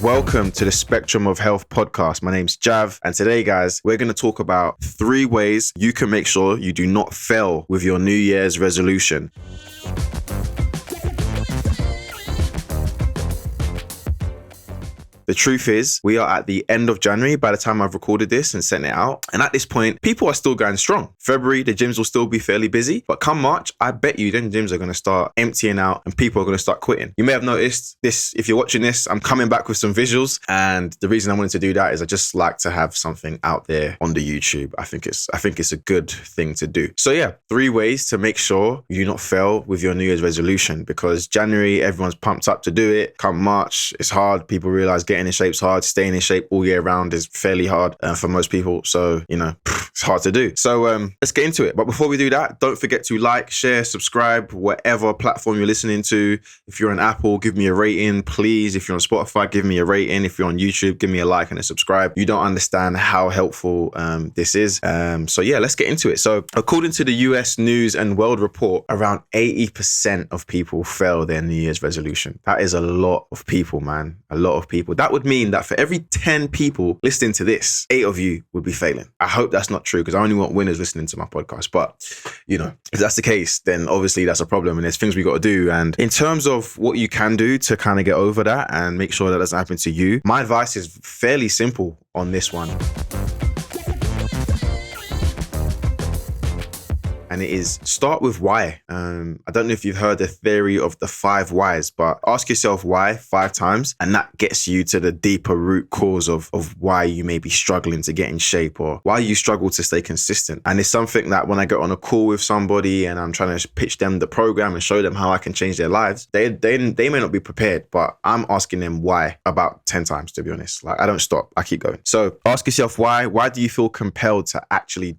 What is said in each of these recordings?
Welcome to the Spectrum of Health podcast. My name's Jav, and today, guys, we're going to talk about 3 ways you can make sure you do not fail with your New Year's resolution. The truth is, we are at the end of January by the time I've recorded this and sent it out. And at this point, people are still going strong. February, the gyms will still be fairly busy. But come March, I bet you then gyms are going to start emptying out and people are going to start quitting. You may have noticed this, if you're watching this, I'm coming back with some visuals. And the reason I wanted to do that is I just like to have something out there on the YouTube. I think it's a good thing to do. So yeah, 3 ways to make sure you do not fail with your New Year's resolution, because January, everyone's pumped up to do it. Come March, it's hard. People realize getting in shape's hard. Staying in shape all year round is fairly hard for most people. So, it's hard to do. So let's get into it. But before we do that, don't forget to like, share, subscribe, whatever platform you're listening to. If you're on Apple, give me a rating, please. If you're on Spotify, give me a rating. If you're on YouTube, give me a like and a subscribe. You don't understand how helpful this is. So yeah, let's get into it. So according to the US News and World Report, around 80% of people fail their New Year's resolution. That is a lot of people, man. A lot of people. That would mean that for every 10 people listening to this, 8 of you would be failing. I hope that's not true, because I only want winners listening to my podcast. But, if that's the case, then obviously that's a problem and there's things we got to do. And in terms of what you can do to kind of get over that and make sure that doesn't happen to you, my advice is fairly simple on this one. And it is start with why. I don't know if you've heard the theory of the 5 whys, but ask yourself why 5 times, and that gets you to the deeper root cause of why you may be struggling to get in shape or why you struggle to stay consistent. And it's something that when I get on a call with somebody and I'm trying to pitch them the program and show them how I can change their lives, they may not be prepared, but I'm asking them why about 10 times, to be honest. Like, I don't stop, I keep going. So ask yourself why. Why do you feel compelled to actually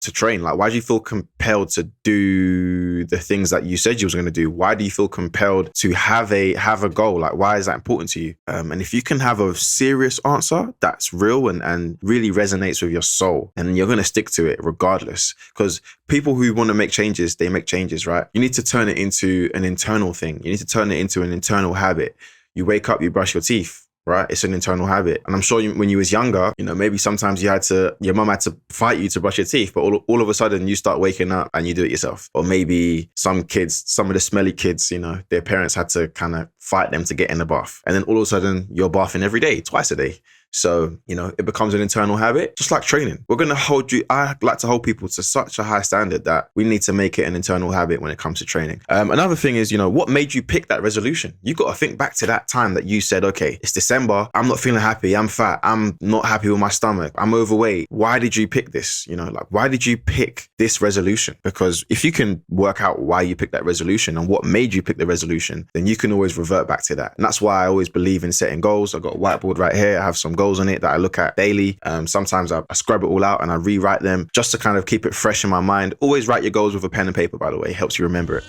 train? Like, why do you feel compelled to do the things that you said you was going to do? Why do you feel compelled to have a goal? Like, why is that important to you? And if you can have a serious answer that's real and really resonates with your soul, and you're going to stick to it regardless, because people who want to make changes, they make changes, right? You need to turn it into an internal thing. You need to turn it into an internal habit. You wake up, you brush your teeth. Right? It's an internal habit. And I'm sure when you was younger, maybe sometimes your mum had to fight you to brush your teeth, but all of a sudden you start waking up and you do it yourself. Or maybe some of the smelly kids, their parents had to kind of fight them to get in the bath. And then all of a sudden you're bathing every day, twice a day. So, it becomes an internal habit, just like training. I like to hold people to such a high standard that we need to make it an internal habit when it comes to training. Another thing is, what made you pick that resolution? You got to think back to that time that you said, okay, it's December. I'm not feeling happy. I'm fat. I'm not happy with my stomach. I'm overweight. Why did you pick this? Why did you pick this resolution? Because if you can work out why you picked that resolution and what made you pick the resolution, then you can always revert back to that. And that's why I always believe in setting goals. I've got a whiteboard right here. I have some goals on it that I look at daily. Sometimes I scrub it all out and I rewrite them just to kind of keep it fresh in my mind. Always write your goals with a pen and paper, by the way. It helps you remember it.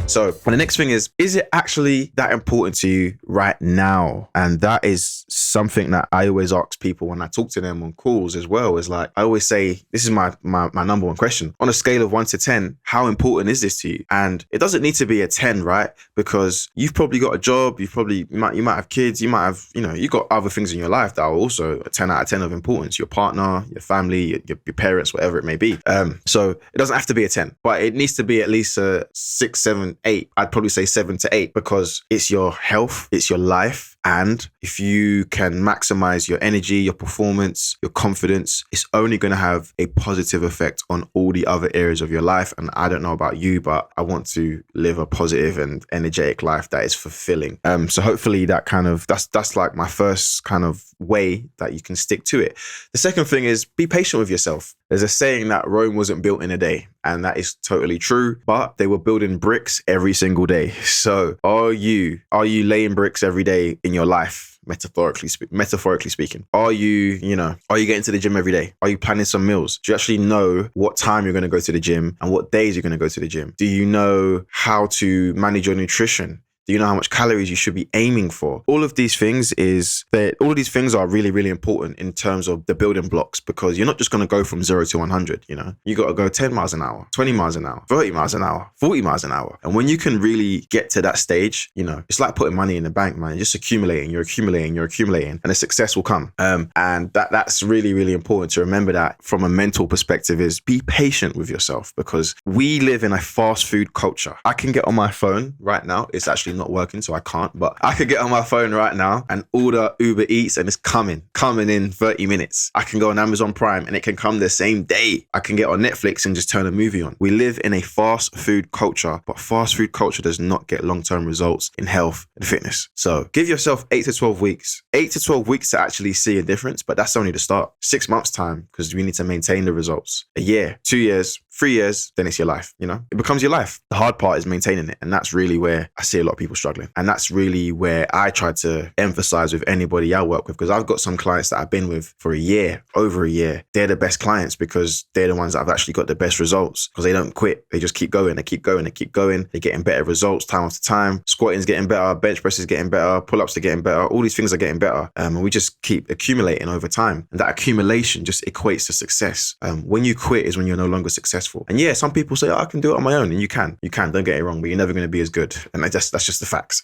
So the next thing is it actually that important to you right now? And that is something that I always ask people when I talk to them on calls as well. Is like, I always say, this is my number one question. On a scale of 1 to 10, how important is this to you? And it doesn't need to be a 10, right? Because you've probably got a job, you might have kids, you might have, you got other things in your life that are also a 10 out of 10 of importance. Your partner, your family, your parents, whatever it may be. So it doesn't have to be a 10, but it needs to be at least a 6, 7, 8. I'd probably say 7 to 8, because it's your health, it's your life. And if you can maximize your energy, your performance, your confidence, it's only going to have a positive effect on all the other areas of your life. And I don't know about you, but I want to live a positive and energetic life that is fulfilling. So hopefully that's like my first kind of way that you can stick to it. The second thing is be patient with yourself. There's a saying that Rome wasn't built in a day, and that is totally true, but they were building bricks every single day. So are you laying bricks every day in your life? Metaphorically speaking, are you getting to the gym every day? Are you planning some meals? Do you actually know what time you're going to go to the gym and what days you're going to go to the gym? Do you know how to manage your nutrition? Do you know how much calories you should be aiming for? All of these things are really, really important in terms of the building blocks, because you're not just going to go from 0 to 100. You got to go 10 miles an hour, 20 miles an hour, 30 miles an hour, 40 miles an hour. And when you can really get to that stage, it's like putting money in the bank, man. You're just accumulating, and the success will come. And that's really, really important to remember, that from a mental perspective, is be patient with yourself, because we live in a fast food culture. I can get on my phone right now. It's actually not working, so I can't, but I could get on my phone right now and order Uber Eats, and it's coming in 30 minutes. I can go on Amazon Prime and it can come the same day. I can get on Netflix and just turn a movie on. We live in a fast food culture, but fast food culture does not get long-term results in health and fitness. So give yourself 8 to 12 weeks. 8 to 12 weeks to actually see a difference, but that's only the start. 6 months time, because we need to maintain the results. A year, 2 years, 3 years, then it's your life, it becomes your life. The hard part is maintaining it. And that's really where I see a lot of people struggling. And that's really where I try to emphasize with anybody I work with, because I've got some clients that I've been with for a year, over a year. They're the best clients because they're the ones that have actually got the best results, because they don't quit. They just keep going. They keep going. They keep going. They're getting better results time after time. Squatting's getting better. Bench press is getting better. Pull-ups are getting better. All these things are getting better. And we just keep accumulating over time. And that accumulation just equates to success. When you quit is when you're no longer successful. And yeah, some people say, I can do it on my own. And you can, don't get it wrong, but you're never going to be as good. And that's just the facts.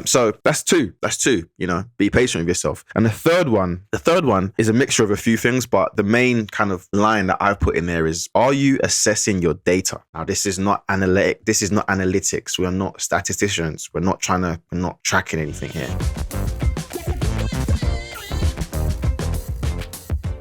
So that's two, be patient with yourself. And the third one is a mixture of a few things, but the main kind of line that I've put in there is, are you assessing your data? Now, this is not analytics. We are not statisticians. We're not tracking anything here.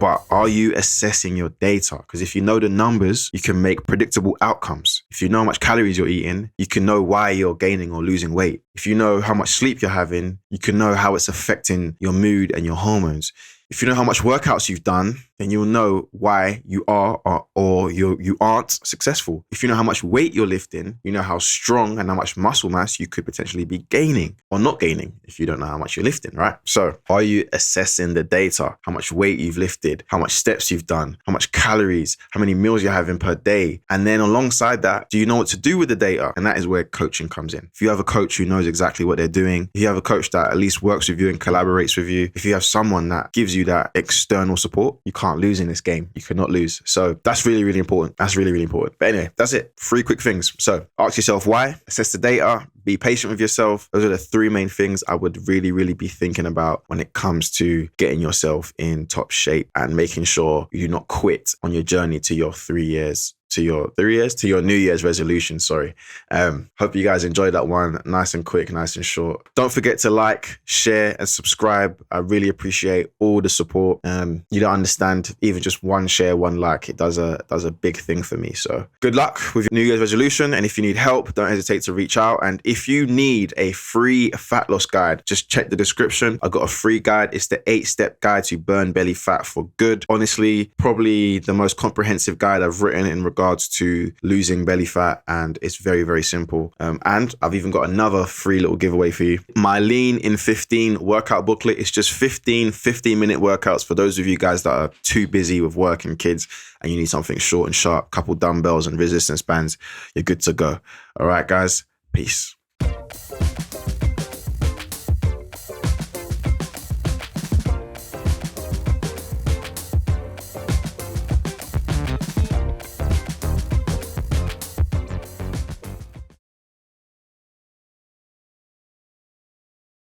But are you assessing your data? Because if you know the numbers, you can make predictable outcomes. If you know how much calories you're eating, you can know why you're gaining or losing weight. If you know how much sleep you're having, you can know how it's affecting your mood and your hormones. If you know how much workouts you've done, then you'll know why you are or you aren't successful. If you know how much weight you're lifting, you know how strong and how much muscle mass you could potentially be gaining or not gaining if you don't know how much you're lifting, right? So are you assessing the data? How much weight you've lifted, how much steps you've done, how much calories, how many meals you're having per day? And then alongside that, do you know what to do with the data? And that is where coaching comes in. If you have a coach who knows exactly what they're doing, if you have a coach that at least works with you and collaborates with you, if you have someone that gives you that external support, you can't lose in this game. You cannot lose. So that's really, really important. That's really, really important. But anyway, that's it. 3 quick things. So ask yourself why, assess the data, be patient with yourself. Those are the 3 main things I would really, really be thinking about when it comes to getting yourself in top shape and making sure you do not quit on your journey to your 3 years. To your New Year's resolution, sorry. Hope you guys enjoyed that one. Nice and quick, nice and short. Don't forget to like, share, and subscribe. I really appreciate all the support. You don't understand, even just one share, one like, it does a big thing for me. So good luck with your New Year's resolution. And if you need help, don't hesitate to reach out. And if you need a free fat loss guide, just check the description. I've got a free guide. It's the 8-step guide to burn belly fat for good. Honestly, probably the most comprehensive guide I've written in regards to losing belly fat, and it's very, very simple. And I've even got another free little giveaway for you. My Lean in 15 workout booklet is just 15-minute workouts for those of you guys that are too busy with work and kids and you need something short and sharp, couple dumbbells and resistance bands. You're good to go. All right, guys, peace.